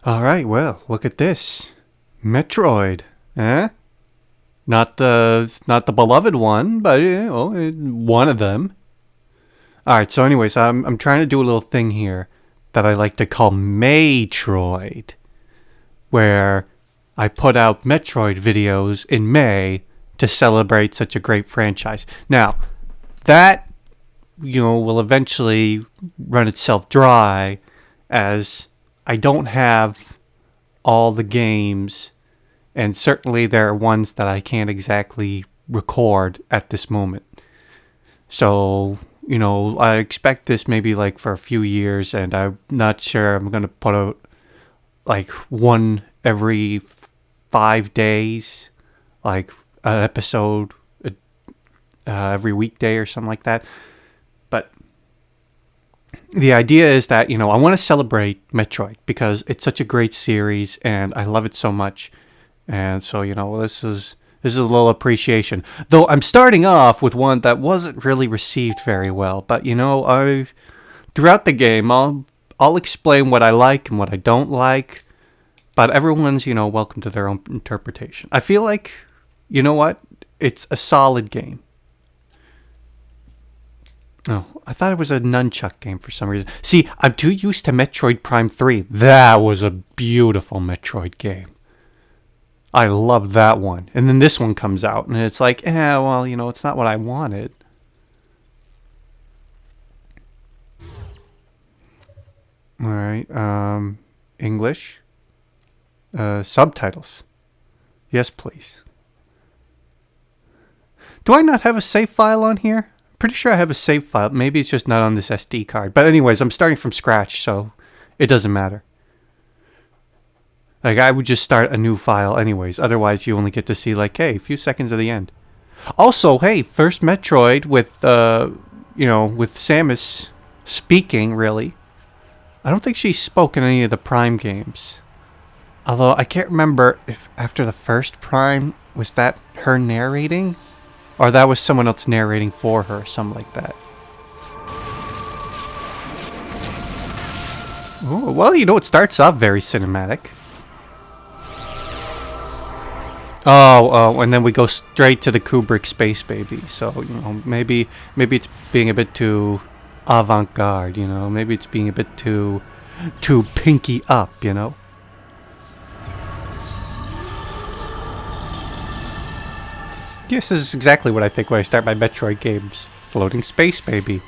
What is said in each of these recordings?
Alright, well, look at this. Metroid. Eh? Not the beloved one, but one of them. Alright, so anyways, I'm trying to do a little thing here that I like to call MAY-troid, where I put out Metroid videos in May to celebrate such a great franchise. Now, that will eventually run itself dry as I don't have all the games, and certainly there are ones that I can't exactly record at this moment. So, I expect this maybe like for a few years, and I'm not sure I'm going to put out like one every 5 days, like an episode every weekday or something like that. But the idea is that, I want to celebrate Metroid because it's such a great series and I love it so much. And so, this is a little appreciation. Though I'm starting off with one that wasn't really received very well, but I throughout the game I'll explain what I like and what I don't like, but everyone's, welcome to their own interpretation. I feel like, you know what? It's a solid game. Oh, I thought it was a nunchuck game for some reason. See, I'm too used to Metroid Prime 3. That was a beautiful Metroid game. I love that one. And then this one comes out, and it's like, well, it's not what I wanted. All right, English. Subtitles. Yes, please. Do I not have a save file on here? Pretty sure I have a save file. Maybe it's just not on this SD card. But anyways, I'm starting from scratch, so it doesn't matter. Like, I would just start a new file anyways. Otherwise, you only get to see, like, hey, a few seconds of the end. Also, hey, first Metroid with, with Samus speaking, really. I don't think she spoke in any of the Prime games. Although, I can't remember if after the first Prime, was that her narrating? Or that was someone else narrating for her, something like that. Oh, well, it starts off very cinematic. Oh, and then we go straight to the Kubrick Space Baby. So, maybe it's being a bit too avant-garde, Maybe it's being a bit too pinky up, Yes, this is exactly what I think when I start my Metroid games. Floating Space Baby.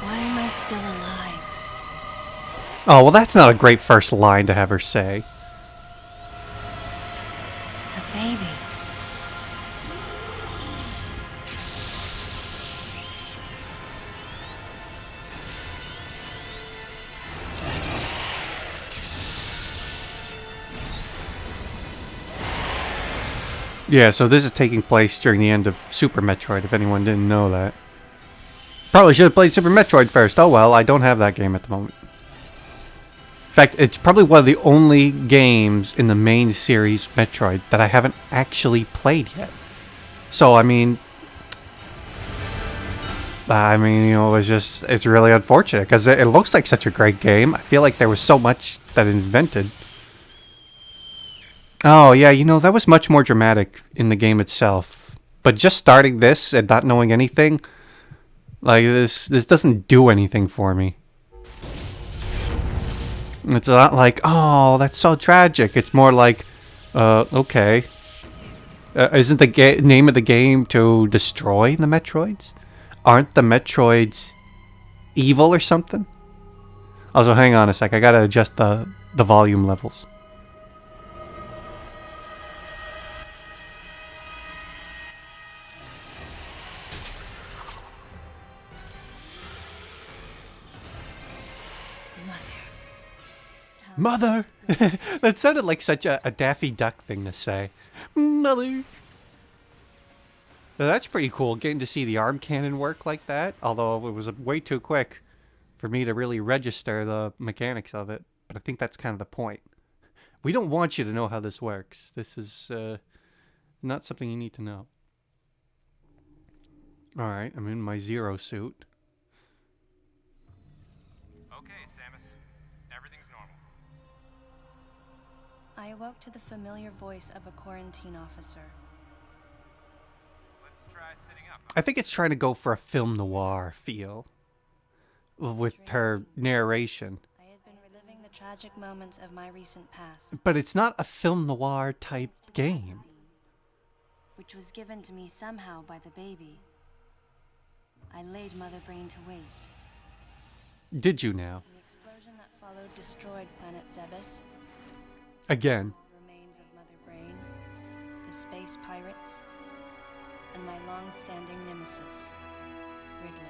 Why am I still alive? Oh, well, that's not a great first line to have her say. The baby. Yeah, so this is taking place during the end of Super Metroid, if anyone didn't know that. Probably should have played Super Metroid first. Oh well, I don't have that game at the moment. In fact, it's probably one of the only games in the main series Metroid that I haven't actually played yet. So, it's really unfortunate because it looks like such a great game. I feel like there was so much that it invented. Oh, yeah, that was much more dramatic in the game itself. But just starting this and not knowing anything, like, this doesn't do anything for me. It's not like, oh, that's so tragic. It's more like, okay. Isn't the name of the game to destroy the Metroids? Aren't the Metroids evil or something? Also, hang on a sec. I gotta adjust the volume levels. Mother! That sounded like such a Daffy Duck thing to say. Mother! Now, that's pretty cool, getting to see the arm cannon work like that. Although it was way too quick for me to really register the mechanics of it. But I think that's kind of the point. We don't want you to know how this works. This is not something you need to know. Alright, I'm in my Zero suit. Okay, Samus. Everything's normal. I awoke to the familiar voice of a quarantine officer. Let's try sitting up. I think it's trying to go for a film noir feel with her narration. I had been reliving the tragic moments of my recent past. But it's not a film noir type game. Which was given to me somehow by the baby. I laid Mother Brain to waste. Did you now? The explosion that followed destroyed planet Zebes. Again. The remains of Mother Brain, the space pirates, and my long-standing nemesis, Ridley,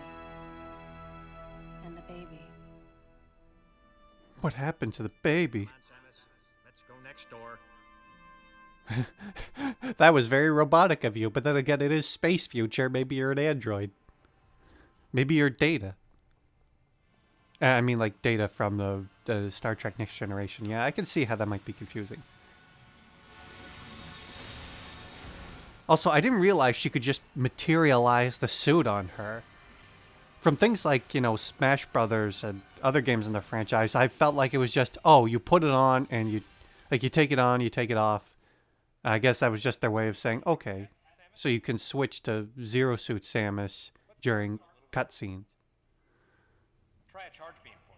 and the baby. What happened to the baby? Come on, Samus. Let's go next door. That was very robotic of you, but then again, it is space future. Maybe you're an android. Maybe you're Data. I mean, like Data from the Star Trek Next Generation. Yeah, I can see how that might be confusing. Also, I didn't realize she could just materialize the suit on her. From things like, you know, Smash Brothers and other games in the franchise, I felt like it was just, oh, you put it on and you take it on, you take it off. I guess that was just their way of saying, okay, so you can switch to Zero Suit Samus during cutscenes. Try a charge beam for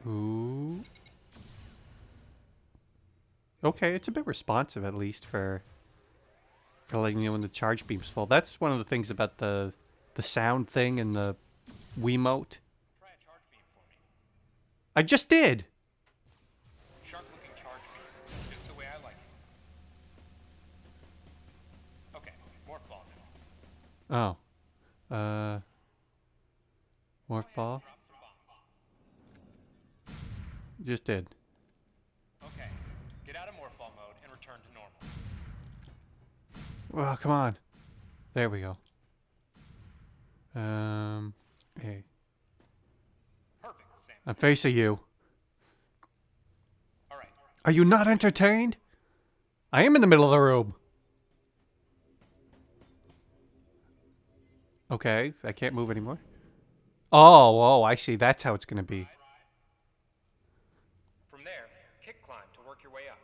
me. Ooh. Okay, it's a bit responsive at least for letting you know when the charge beam's full. That's one of the things about the sound thing in the Wiimote. Try a charge beam for me. I just did. Sharp-looking charge beam, just the way I like it. Okay, more ball now. Oh. Morph ball? Drop some bombs. Just did. Okay, get out of morph ball mode and return to normal. Well, come on. There we go. Hey. Perfect, Sam. I'm facing you. All right. Are you not entertained? I am in the middle of the room. Okay, I can't move anymore. Oh, I see. That's how it's going to be. From there, kick climb to work your way up.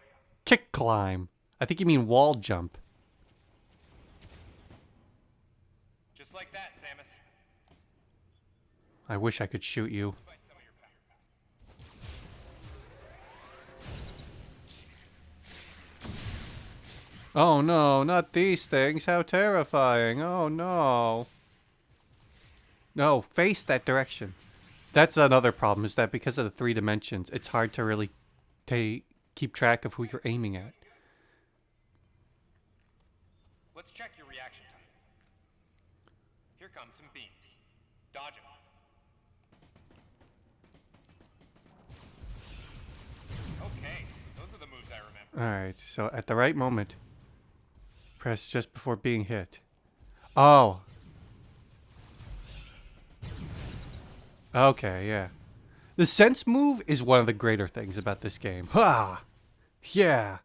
Kick climb. I think you mean wall jump. Just like that, Samus. I wish I could shoot you. Fight some of your pals. Oh no, not these things. How terrifying. Oh no. No, face that direction. That's another problem, is that because of the 3 dimensions, it's hard to really keep track of who you're aiming at. Let's check your reaction time. Here come some beams. Dodge them. Okay, those are the moves I remember. Alright, so at the right moment, press just before being hit. Oh. Okay, yeah. The sense move is one of the greater things about this game. Ha! Yeah.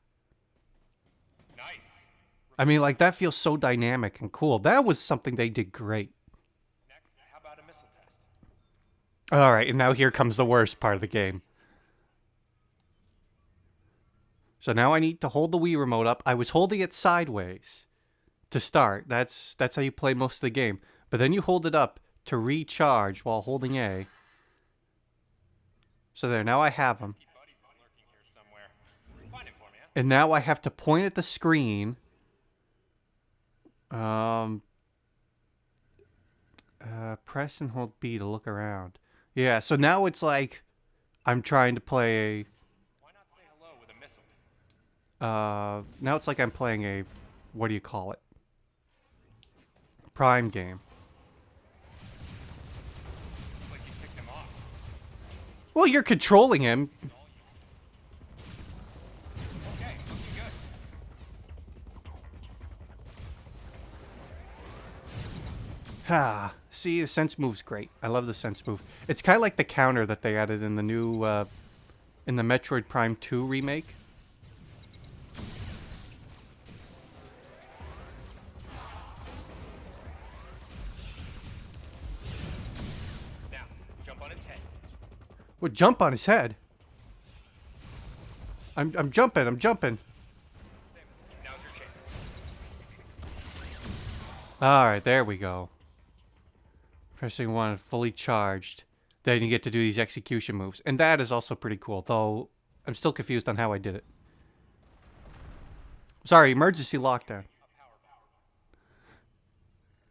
Nice. I mean, like, that feels so dynamic and cool. That was something they did great. Next, how about a missile test? Alright, and now here comes the worst part of the game. So now I need to hold the Wii remote up. I was holding it sideways to start. That's how you play most of the game. But then you hold it up to recharge while holding A. So there, now I have him. Keep buddies is lurking here somewhere. Find him for me, huh? And now I have to point at the screen. Press and hold B to look around. Yeah, so now it's like I'm trying to play Why not say hello with a missile? now it's like I'm playing a, what do you call it? Prime game. Looks like you picked him off. Well, you're controlling him. Okay, looking good. Ah, see, the sense move's great. I love the sense move. It's kind of like the counter that they added in the new, in the Metroid Prime 2 remake. Now, jump on its head. Would jump on his head. I'm jumping. I'm jumping. Samus, now's your chance. All right, there we go. Pressing 1, fully charged. Then you get to do these execution moves. And that is also pretty cool, though I'm still confused on how I did it. Sorry, emergency lockdown.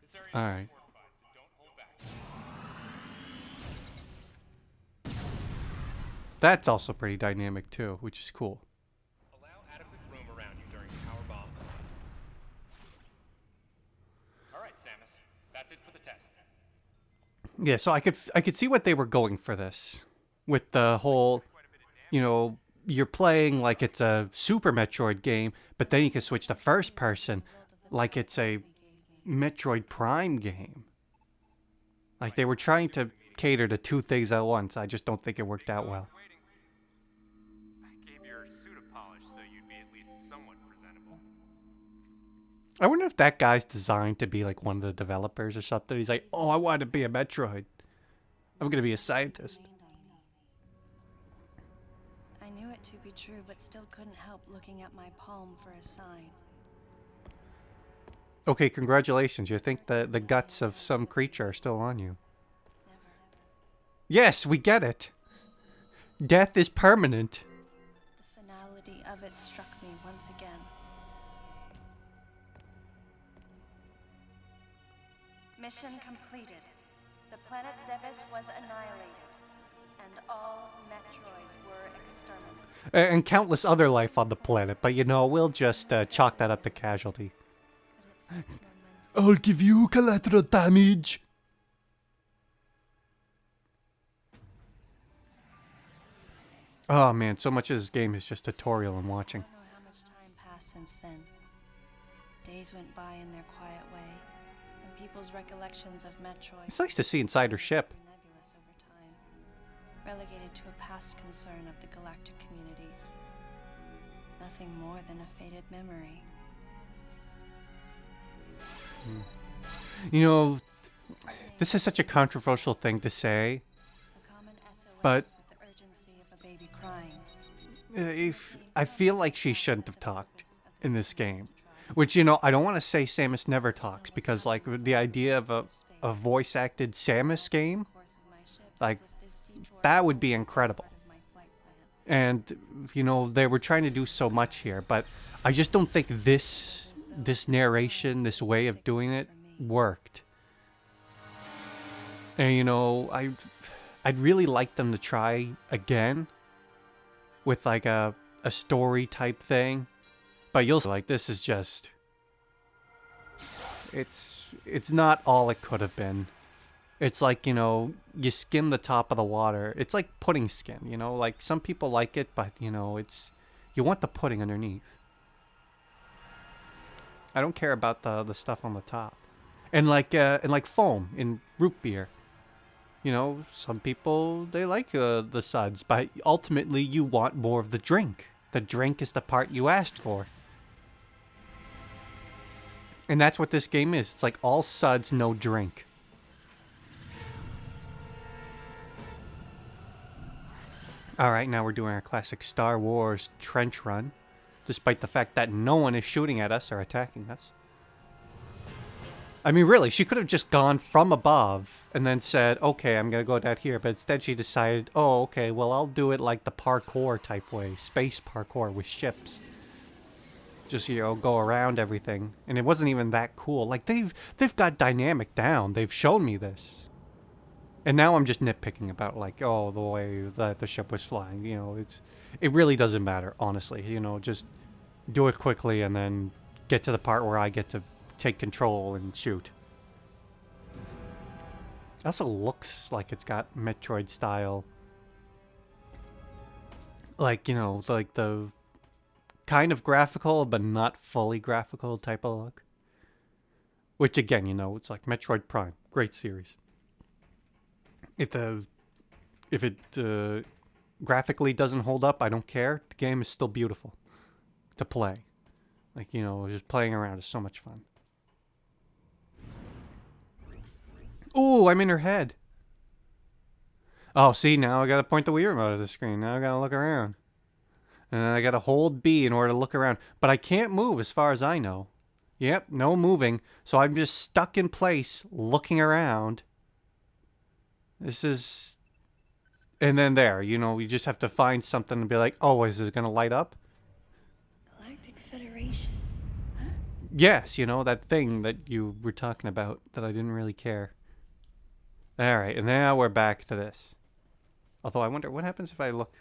This area All is right. fortified, so don't hold back. That's also pretty dynamic, too, which is cool. Allow adequate room around you during the power bomb. All right, Samus. That's it for the test. Yeah, so I could see what they were going for this. With the whole, you know, you're playing like it's a Super Metroid game, but then you can switch to first person like it's a Metroid Prime game. Like they were trying to cater to two things at once. I just don't think it worked out well. I gave your suit a polish so you'd be at least somewhat presentable. I wonder if that guy's designed to be like one of the developers or something. He's like, oh, I want to be a Metroid. I'm going to be a scientist. I knew it to be true, but still couldn't help looking at my palm for a sign. Okay, congratulations. You think the guts of some creature are still on you. Never. Yes, we get it. Death is permanent. The finality of it struck me once again. Mission completed. The planet Zebes was annihilated, and all Metroids were exterminated. And countless other life on the planet, but you know, we'll just chalk that up to casualty. But it felt momentous. I'll give you collateral damage. Oh man, so much of this game is just tutorial and I watching. don't know how much time passed since then. Days went by in their quiet way, and people's recollections of Metroid It's nice to see inside her ship. were nebulous over time, relegated to a past concern of the galactic communities. Nothing more than a faded memory. You know, this is such a controversial thing to say. A common SOS But- with the urgency of a baby crying. If I feel like she shouldn't have talked in this game. Which, you know, I don't want to say Samus never talks, because, like, the idea of a voice-acted Samus game, like, that would be incredible. And, you know, they were trying to do so much here, but I just don't think this narration, this way of doing it, worked. And, you know, I'd really like them to try again with, like, a story type thing. But you'll see, like, this is just... It's not all it could have been. It's like, you know, you skim the top of the water. It's like pudding skim, you know? Like, some people like it, but, you know, it's... You want the pudding underneath. I don't care about the stuff on the top. And like foam in root beer. You know, some people, they like the suds, but ultimately you want more of the drink. The drink is the part you asked for. And that's what this game is. It's like all suds, no drink. Alright, now we're doing our classic Star Wars trench run. Despite the fact that no one is shooting at us or attacking us. I mean, really, she could have just gone from above and then said, okay, I'm going to go down here. But instead she decided, oh, okay, well, I'll do it like the parkour type way. Space parkour with ships. Just, you know, go around everything. And it wasn't even that cool. Like, they've got dynamic down. They've shown me this. And now I'm just nitpicking about, like, oh, the way that the ship was flying. You know, it really doesn't matter, honestly. You know, just do it quickly and then get to the part where I get to take control and shoot. It also looks like it's got Metroid style. Like, you know, like the kind of graphical but not fully graphical type of look. Which again, you know, it's like Metroid Prime. Great series. If it graphically doesn't hold up, I don't care. The game is still beautiful to play. Like, you know, just playing around is so much fun. Ooh, I'm in her head. Oh, see, now I gotta point the Wii remote at the screen. Now I gotta look around. And then I gotta hold B in order to look around. But I can't move as far as I know. Yep, no moving. So I'm just stuck in place, looking around. This is... And then there, you know, you just have to find something and be like, oh, is it gonna light up? Galactic Federation. Huh? Yes, you know, that thing that you were talking about that I didn't really care. Alright, and now we're back to this. Although I wonder, what happens if I look...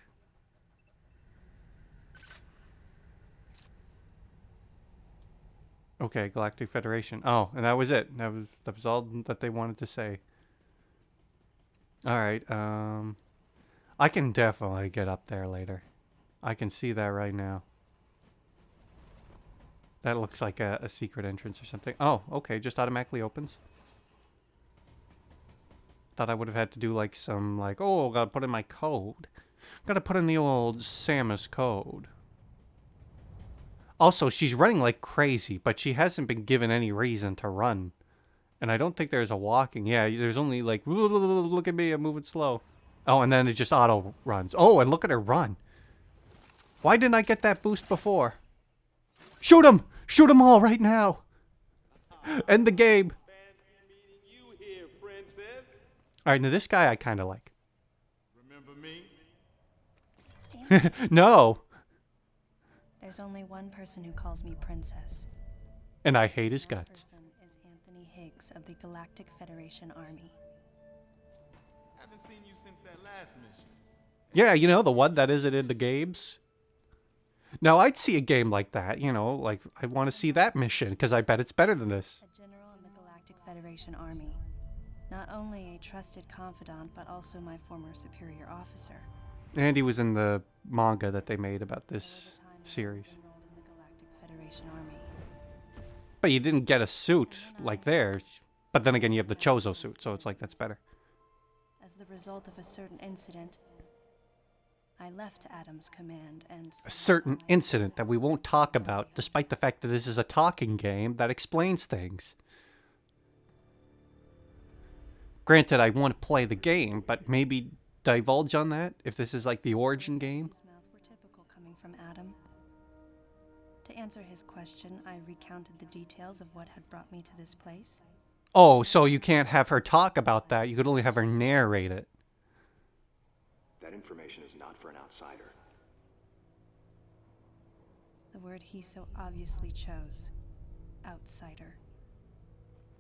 Okay, Galactic Federation. Oh, and that was it. That was all that they wanted to say. Alright, I can definitely get up there later. I can see that right now. That looks like a secret entrance or something. Oh, okay, just automatically opens. Thought I would have had to do like some, like, oh, gotta put in my code. Gotta put in the old Samus code. Also, she's running like crazy, but she hasn't been given any reason to run. And I don't think there's a walking. Yeah, there's only like, look at me, I'm moving slow. Oh, and then it just auto runs. Oh, and look at her run. Why didn't I get that boost before? Shoot him! Shoot them all right now! End the game! Alright, now this guy I kind of like. Remember me? No! There's only one person who calls me Princess. And I hate his That guts. person is Anthony Higgs of the Galactic Federation Army. Haven't seen you since that last mission. Yeah, you know, the one that isn't in the games. Now, I'd see a game like that, you know, like, I want to see that mission, because I bet it's better than this. A general in the Galactic Federation Army. Not only a trusted confidant, but also my former superior officer. And he was in the manga that they made about There this was a time when I was series. enrolled in the Galactic Federation Army. But you didn't get a suit like theirs. But then again, you have the Chozo suit, so it's like, that's better. As the result of a certain incident, I left Adam's command and... A certain incident that we won't talk about, despite the fact that this is a talking game that explains things. Granted, I want to play the game, but maybe divulge on that if this is like the origin game. His mouth were typical coming from Adam. To answer his question, I recounted the details of what had brought me to this place. Oh, so you can't have her talk about that. You could only have her narrate it. That information is not for an outsider. The word he so obviously chose, outsider,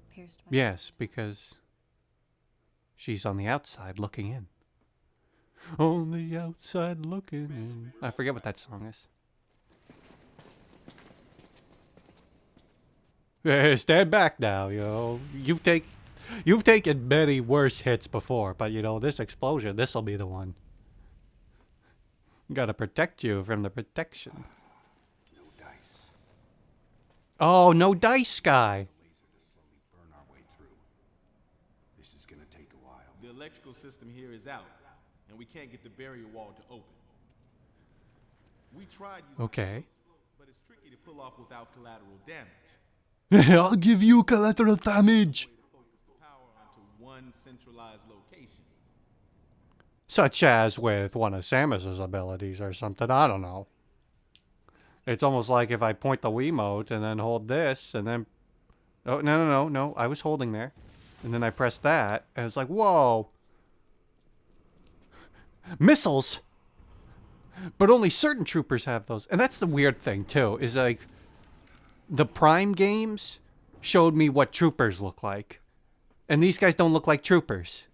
pierced my... Yes, because she's on the outside looking in. On the outside looking in. I forget what that song is. Hey, stand back now, you know. You've taken many worse hits before, but you know, this explosion, this'll be the one. Gotta protect you from the protection. No dice. Oh, no dice guy. Laser to slowly burn our way through. This is gonna take a while. The electrical system here is out, and we can't get the barrier wall to open. We tried using Okay. explosives, but it's tricky to pull off without collateral damage. I'll give you collateral damage. Way to focus the power onto one centralized location. Such as with one of Samus's abilities or something, I don't know. It's almost like if I point the Wiimote and then hold this and then... Oh, no, I was holding there. And then I pressed that, and it's like, whoa! Missiles! But only certain troopers have those. And that's the weird thing, too, is like... The Prime games showed me what troopers look like. And these guys don't look like troopers.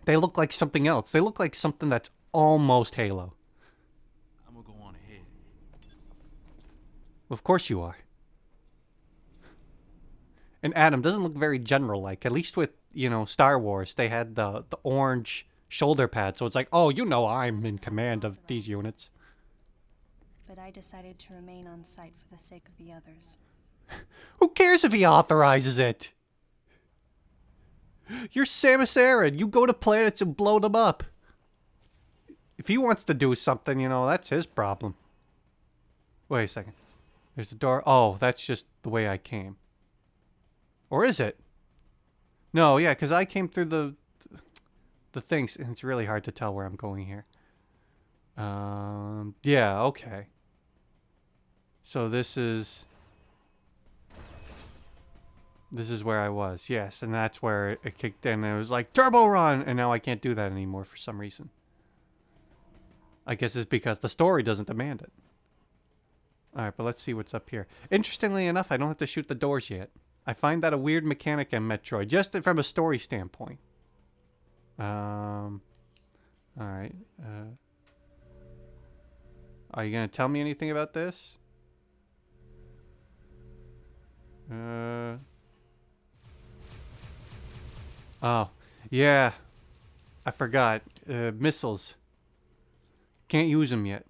They look like something else. They look like something that's almost Halo. I'm gonna go on ahead. Of course you are. And Adam doesn't look very general-like. At least with, you know, Star Wars, they had the orange shoulder pad. So it's like, oh, you know I'm in command of these units. But I decided to remain on site for the sake of the others. Who cares if he authorizes it? You're Samus Aran. You go to planets and blow them up. If he wants to do something, you know, that's his problem. Wait a second. There's the door. Oh, that's just the way I came. Or is it? No, yeah, because I came through the things, and it's really hard to tell where I'm going here. Yeah, okay. So this is where I was, yes, and that's where it kicked in, and it was like, turbo run! And now I can't do that anymore for some reason. I guess it's because the story doesn't demand it. Alright, but let's see what's up here. Interestingly enough, I don't have to shoot the doors yet. I find that a weird mechanic in Metroid, just from a story standpoint. Alright. Are you gonna tell me anything about this? Oh, yeah. I forgot. Missiles. Can't use them yet.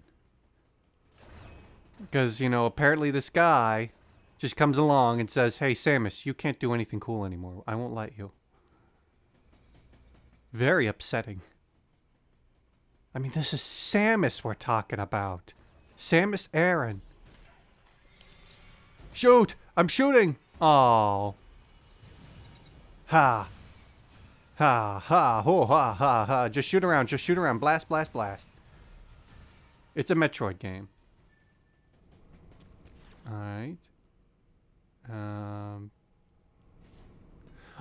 Because, you know, apparently this guy just comes along and says, hey, Samus, you can't do anything cool anymore. I won't let you. Very upsetting. I mean, this is Samus we're talking about. Samus Aran. Shoot! I'm shooting! Oh. Ha. Ha, ha, ho, ha, ha, ha. Just shoot around, just shoot around. Blast, blast, blast. It's a Metroid game. Alright.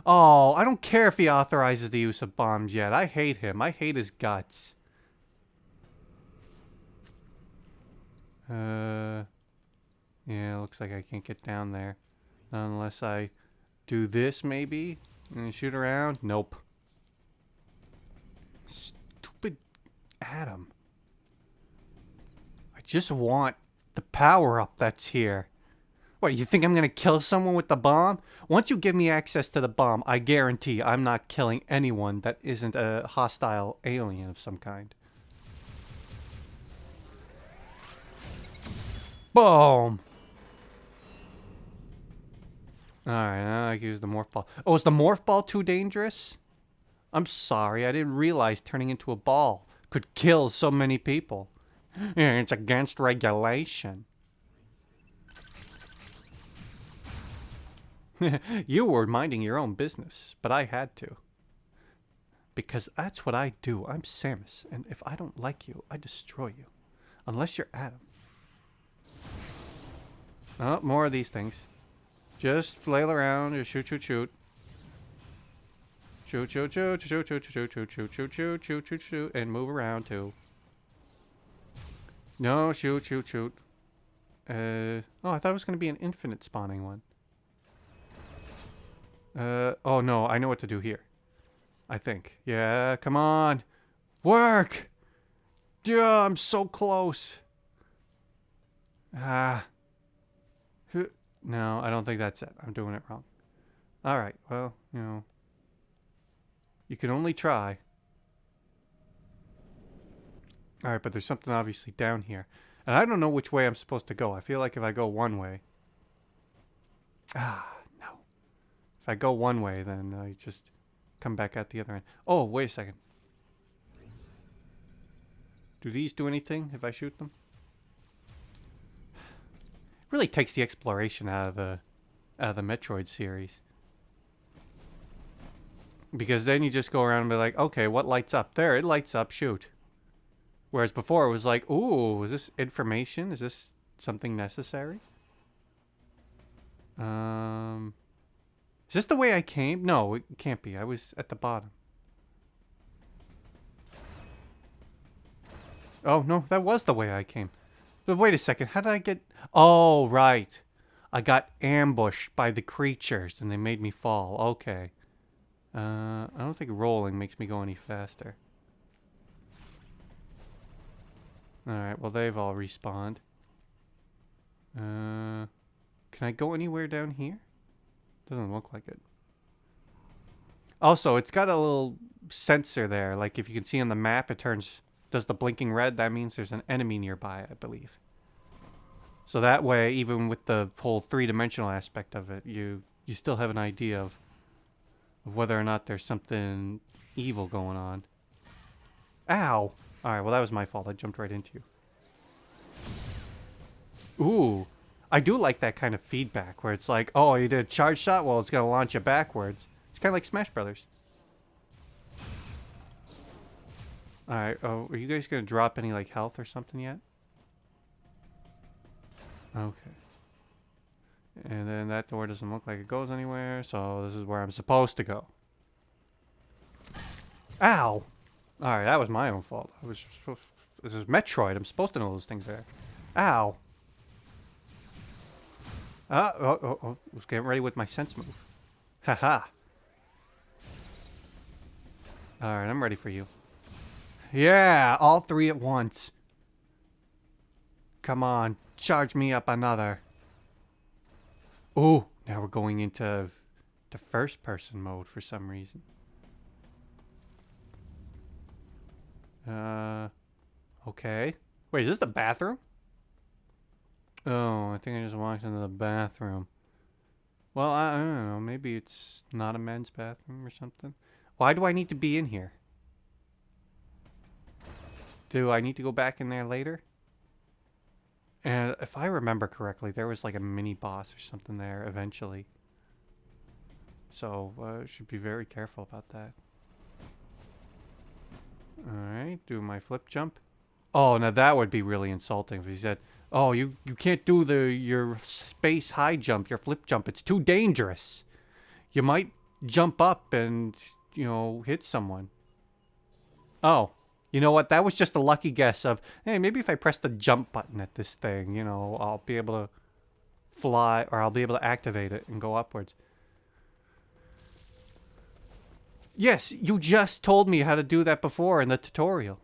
Oh, I don't care if he authorizes the use of bombs yet. I hate him. I hate his guts. Yeah, looks like I can't get down there. Unless I do this, maybe? And shoot around? Nope. Stupid Adam. I just want the power-up that's here. What, you think I'm gonna kill someone with the bomb? Once you give me access to the bomb, I guarantee I'm not killing anyone that isn't a hostile alien of some kind. Boom! Alright, now I can use the morph ball. Oh, is the morph ball too dangerous? I'm sorry, I didn't realize turning into a ball could kill so many people. Yeah, it's against regulation. You were minding your own business, but I had to. Because that's what I do. I'm Samus, and if I don't like you, I destroy you. Unless you're Adam. Oh, more of these things. Just flail around, just shoot, shoot, shoot. Shoot, shoot, shoot, shoot, shoot, shoot, shoot, shoot, shoot, shoot, shoot, shoot, shoot, and move around too. No, shoot, shoot, shoot. Oh, I thought it was going to be an infinite spawning one. Oh no, I know what to do here. I think. Yeah, come on. Work! Yeah, I'm so close. Ah. No, I don't think that's it. I'm doing it wrong. Alright, well, you know. You can only try. Alright, but there's something obviously down here. And I don't know which way I'm supposed to go. I feel like if I go one way... Ah, no. If I go one way, then I just come back out the other end. Oh, wait a second. Do these do anything if I shoot them? Really takes the exploration out of the Metroid series. Because then you just go around and be like, okay, what lights up? There, it lights up, shoot. Whereas before it was like, ooh, is this information? Is this something necessary? Is this the way I came? No, it can't be. I was at the bottom. Oh, no, that was the way I came. But wait a second, how did I get... Oh, right. I got ambushed by the creatures and they made me fall. Okay. I don't think rolling makes me go any faster. Alright, well they've all respawned. Can I go anywhere down here? Doesn't look like it. Also, it's got a little sensor there. Like if you can see on the map, it does the blinking red. That means there's an enemy nearby, I believe. So that way, even with the whole three-dimensional aspect of it, you still have an idea of whether or not there's something evil going on. Ow! Alright, well that was my fault. I jumped right into you. Ooh. I do like that kind of feedback where it's like, oh, you did a charge shot? Well, it's going to launch you backwards. It's kind of like Smash Brothers. Alright, oh, are you guys gonna drop any, like, health or something yet? Okay. And then that door doesn't look like it goes anywhere, so this is where I'm supposed to go. Ow! Alright, that was my own fault. This is Metroid. I'm supposed to know those things there. Ow! I was getting ready with my sense move. Haha. Alright, I'm ready for you. Yeah, all three at once. Come on, charge me up another. Ooh, now we're going into the first person mode for some reason. Okay. Wait, is this the bathroom? Oh, I think I just walked into the bathroom. Well, I don't know. Maybe it's not a men's bathroom or something. Why do I need to be in here? Do I need to go back in there later? And if I remember correctly, there was like a mini boss or something there eventually. So, should be very careful about that. Alright, do my flip jump. Oh, now that would be really insulting if he said, oh, you can't do your space high jump, your flip jump. It's too dangerous. You might jump up and, you know, hit someone. Oh, you know what? That was just a lucky guess of, hey, maybe if I press the jump button at this thing, you know, I'll be able to fly, or I'll be able to activate it and go upwards. Yes, you just told me how to do that before in the tutorial.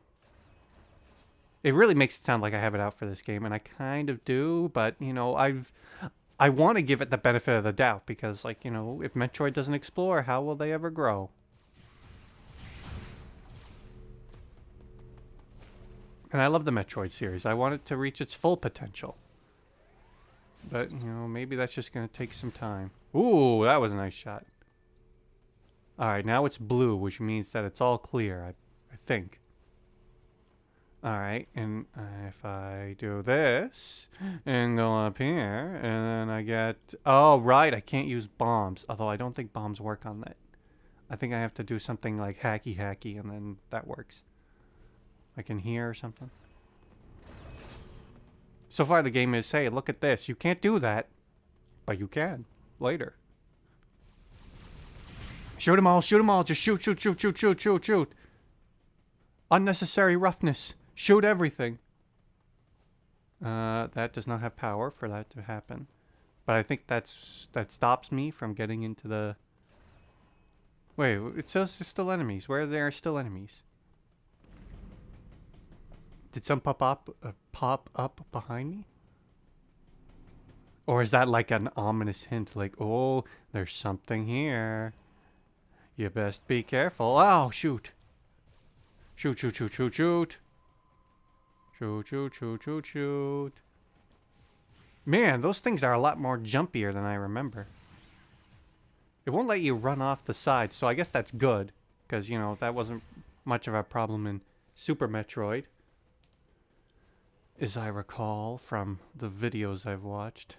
It really makes it sound like I have it out for this game, and I kind of do, but, you know, I want to give it the benefit of the doubt, because, like, you know, if Metroid doesn't explore, how will they ever grow? And I love the Metroid series. I want it to reach its full potential. But, you know, maybe that's just going to take some time. Ooh, that was a nice shot. Alright, now it's blue, which means that it's all clear, I think. Alright, and if I do this, and go up here, and then I get... Oh, right, I can't use bombs. Although I don't think bombs work on that. I think I have to do something like hacky, and then that works. I can hear or something. So far the game is, hey, look at this. You can't do that. But you can. Later. Shoot them all, shoot them all. Just shoot. Unnecessary roughness. Shoot everything. That does not have power for that to happen. But I think that stops me from getting into the... Wait, it says there's still enemies. Where there are still enemies? Did some pop up behind me? Or is that like an ominous hint? Like, oh, there's something here. You best be careful. Oh, shoot. Shoot. Shoot. Man, those things are a lot more jumpier than I remember. It won't let you run off the side, so I guess that's good. Because, you know, that wasn't much of a problem in Super Metroid. As I recall from the videos I've watched.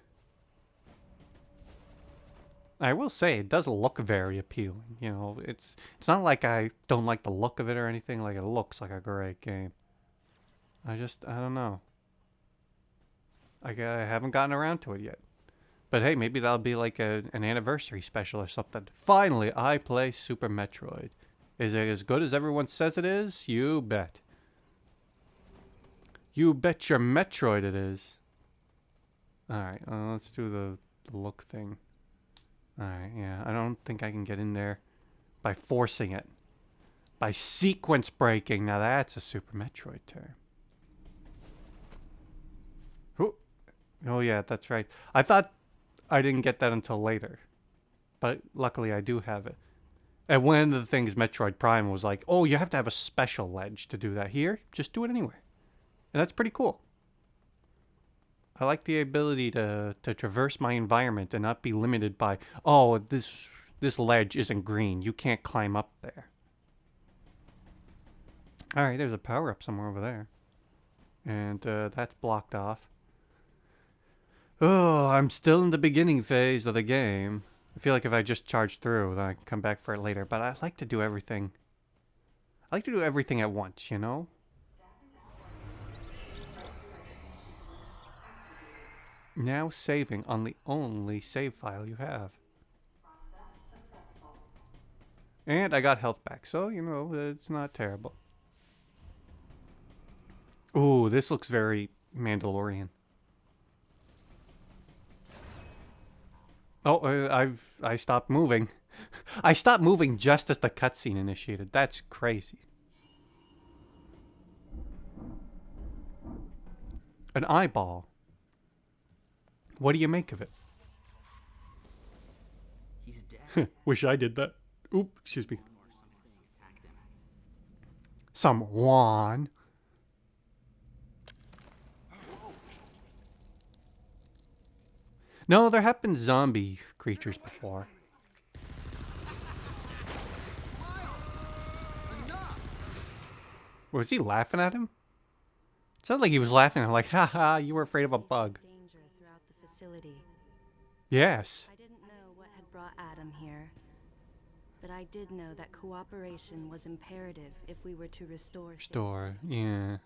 I will say, it does look very appealing. You know, it's not like I don't like the look of it or anything. Like, it looks like a great game. I don't know. I haven't gotten around to it yet. But hey, maybe that'll be like an anniversary special or something. Finally, I play Super Metroid. Is it as good as everyone says it is? You bet. You bet your Metroid it is. Alright, let's do the look thing. Alright, yeah. I don't think I can get in there by forcing it. By sequence breaking. Now that's a Super Metroid term. Oh yeah, that's right. I thought I didn't get that until later. But luckily I do have it. And one of the things Metroid Prime was like, oh, you have to have a special ledge to do that. Here, just do it anywhere. And that's pretty cool. I like the ability to traverse my environment and not be limited by, oh, this ledge isn't green. You can't climb up there. Alright, there's a power-up somewhere over there. And that's blocked off. Oh, I'm still in the beginning phase of the game. I feel like if I just charge through, then I can come back for it later. But I like to do everything. I like to do everything at once, you know? Now saving on the only save file you have. And I got health back, so, you know, it's not terrible. Ooh, this looks very Mandalorian. Oh, I stopped moving. I stopped moving just as the cutscene initiated. That's crazy. An eyeball. What do you make of it? He's dead. Wish I did that. Oop, excuse me. Or something attacked him. Someone. No, there have been zombie creatures before. Was he laughing at him? It sounded like he was laughing. I'm like, haha, you were afraid of a bug. Danger throughout the facility. Yes. I didn't know what had brought Adam here, but I did know that cooperation was imperative if we were to restore. Store, yeah.